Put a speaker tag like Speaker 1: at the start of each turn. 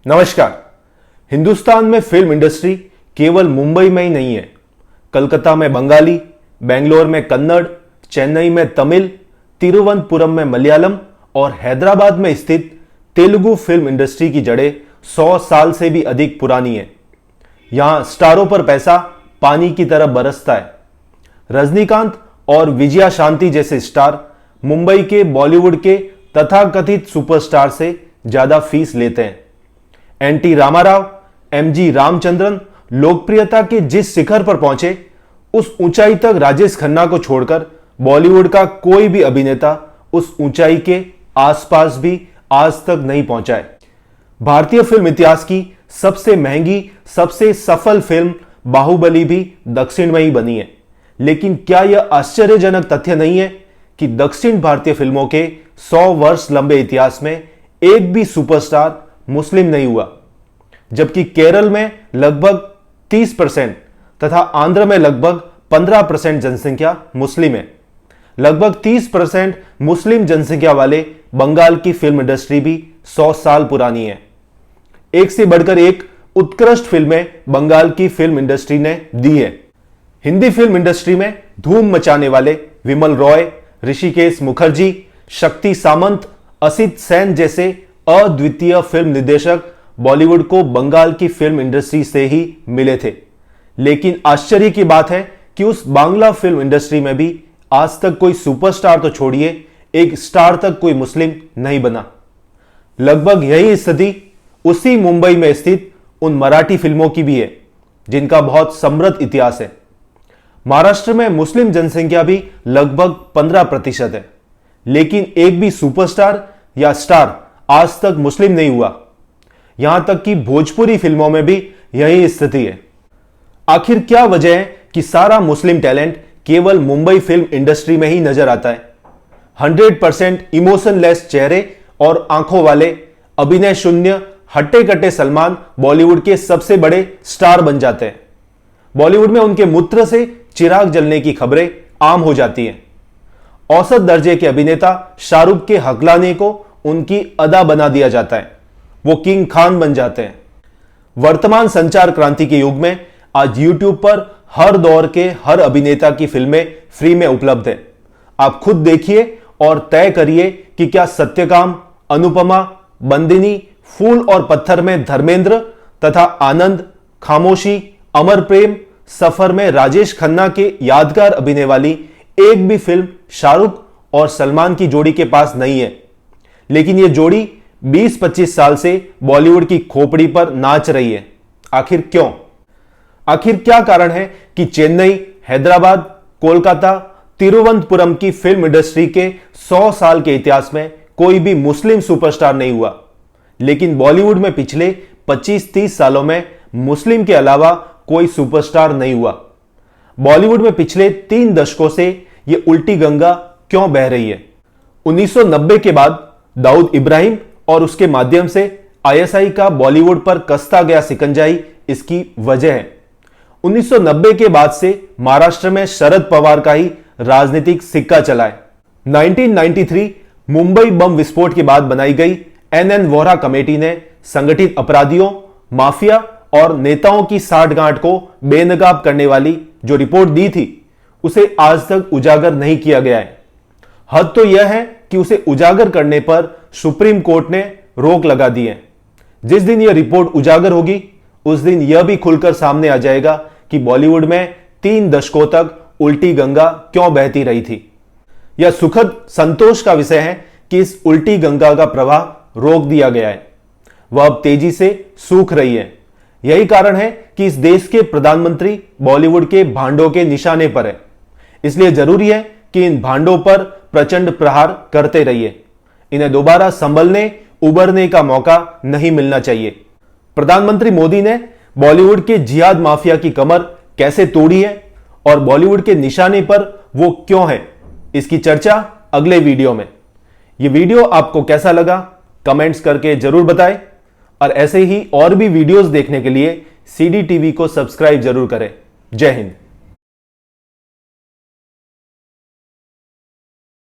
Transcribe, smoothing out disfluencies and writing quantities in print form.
Speaker 1: नमस्कार। हिंदुस्तान में film industry केवल मुंबई में ही नहीं है। कलकत्ता में बंगाली, बेंगलोर में कन्नड़, चेन्नई में तमिल, तिरुवनंतपुरम में मलयालम और हैदराबाद में स्थित तेलुगु फिल्म इंडस्ट्री की जड़ें 100 साल से भी अधिक पुरानी है। यहां स्टारों पर पैसा पानी की तरह बरसता है। रजनीकांत और विजया शांति जैसे स्टार मुंबई के बॉलीवुड के तथाकथित सुपरस्टार से ज्यादा फीस लेते हैं। एनटी रामाराव, एमजी रामचंद्रन लोकप्रियता के जिस शिखर पर पहुंचे, उस ऊंचाई तक राजेश खन्ना को छोड़कर बॉलीवुड का कोई भी अभिनेता उस ऊंचाई के आसपास भी आज तक नहीं पहुंचा है। भारतीय फिल्म इतिहास की सबसे महंगी, सबसे सफल फिल्म बाहुबली भी दक्षिण में ही बनी है। लेकिन क्या यह आश्चर्यजनक तथ्य नहीं है कि दक्षिण भारतीय फिल्मों के 100 वर्ष लंबे इतिहास में एक भी सुपरस्टार मुस्लिम नहीं हुआ, जबकि केरल में लगभग 30% तथा आंध्र में लगभग 15% जनसंख्या मुस्लिम है। लगभग 30% मुस्लिम जनसंख्या वाले बंगाल की फिल्म इंडस्ट्री भी 100 साल पुरानी है। एक से बढ़कर एक उत्कृष्ट फिल्में बंगाल की फिल्म इंडस्ट्री ने दी है। हिंदी फिल्म इंडस्ट्री में धूम मचाने वाले विमल रॉय, ऋषिकेश मुखर्जी, शक्ति सामंत, असित सेन जैसे अद्वितीय फिल्म निर्देशक बॉलीवुड को बंगाल की फिल्म इंडस्ट्री से ही मिले थे। लेकिन आश्चर्य की बात है कि उस बांग्ला फिल्म इंडस्ट्री में भी आज तक कोई सुपरस्टार तो छोड़िए, एक स्टार तक कोई मुस्लिम नहीं बना। लगभग यही स्थिति उसी मुंबई में स्थित उन मराठी फिल्मों की भी है जिनका बहुत समृद्ध इतिहास है। महाराष्ट्र में मुस्लिम जनसंख्या भी लगभग 15% है, लेकिन एक भी सुपरस्टार या स्टार आज तक मुस्लिम नहीं हुआ। यहां तक कि भोजपुरी फिल्मों में भी यही स्थिति है। आखिर क्या वजह है कि सारा मुस्लिम टैलेंट केवल मुंबई फिल्म इंडस्ट्री में ही नजर आता है? 100% इमोशनलेस चेहरे और आंखों वाले, अभिनय शून्य, हट्टे कट्टे सलमान बॉलीवुड के सबसे बड़े स्टार बन जाते हैं। बॉलीवुड में उनके मूत्र से चिराग जलने की खबरें आम हो जाती हैं। औसत दर्जे के अभिनेता शाहरुख के हकलाने को उनकी अदा बना दिया जाता है, वो किंग खान बन जाते हैं। वर्तमान संचार क्रांति के युग में आज YouTube पर हर दौर के हर अभिनेता की फिल्में फ्री में उपलब्ध है। आप खुद देखिए और तय करिए कि क्या सत्यकाम, अनुपमा, बंदिनी, फूल और पत्थर में धर्मेंद्र तथा आनंद, खामोशी, अमर प्रेम, सफर में राजेश खन्ना के यादगार अभिनय वाली एक भी फिल्म शाहरुख और सलमान की जोड़ी के पास नहीं है। लेकिन यह जोड़ी 20-25 साल से बॉलीवुड की खोपड़ी पर नाच रही है। आखिर क्यों? आखिर क्या कारण है कि चेन्नई, हैदराबाद, कोलकाता, तिरुवनंतपुरम की फिल्म इंडस्ट्री के 100 साल के इतिहास में कोई भी मुस्लिम सुपरस्टार नहीं हुआ, लेकिन बॉलीवुड में पिछले 25-30 सालों में मुस्लिम के अलावा कोई सुपरस्टार नहीं हुआ? बॉलीवुड में पिछले 3 दशकों से यह उल्टी गंगा क्यों बह रही है? 1990 के बाद दाऊद इब्राहिम और उसके माध्यम से आईएसआई का बॉलीवुड पर कसता गया शिकंजा ही इसकी वजह है। 1990 के बाद से महाराष्ट्र में शरद पवार का ही राजनीतिक सिक्का चला है। 1993 मुंबई बम विस्फोट के बाद बनाई गई एनएन वोहरा कमेटी ने संगठित अपराधियों, माफिया और नेताओं की साठगांठ को बेनकाब करने वाली जो रिपोर्ट दी थी, उसे आज तक उजागर नहीं किया गया है। हद तो यह है कि उसे उजागर करने पर सुप्रीम कोर्ट ने रोक लगा दी है। जिस दिन यह रिपोर्ट उजागर होगी, उस दिन यह भी खुलकर सामने आ जाएगा कि बॉलीवुड में 3 दशकों तक उल्टी गंगा क्यों बहती रही थी। यह सुखद संतोष का विषय है कि इस उल्टी गंगा का प्रवाह रोक दिया गया है। वह अब तेजी से सूख रही है। यही कारण है कि इस देश के प्रधानमंत्री बॉलीवुड के भांडों के निशाने पर है। इसलिए जरूरी है कि इन भांडों पर प्रचंड प्रहार करते रहिए। इन्हें दोबारा संभलने, उबरने का मौका नहीं मिलना चाहिए। प्रधानमंत्री मोदी ने बॉलीवुड के जिहाद माफिया की कमर कैसे तोड़ी है और बॉलीवुड के निशाने पर वो क्यों है, इसकी चर्चा अगले वीडियो में। यह वीडियो आपको कैसा लगा कमेंट्स करके जरूर बताएं और ऐसे ही और भी वीडियोस देखने के लिए सीडी टीवी को सब्सक्राइब जरूर करें। जय हिंद।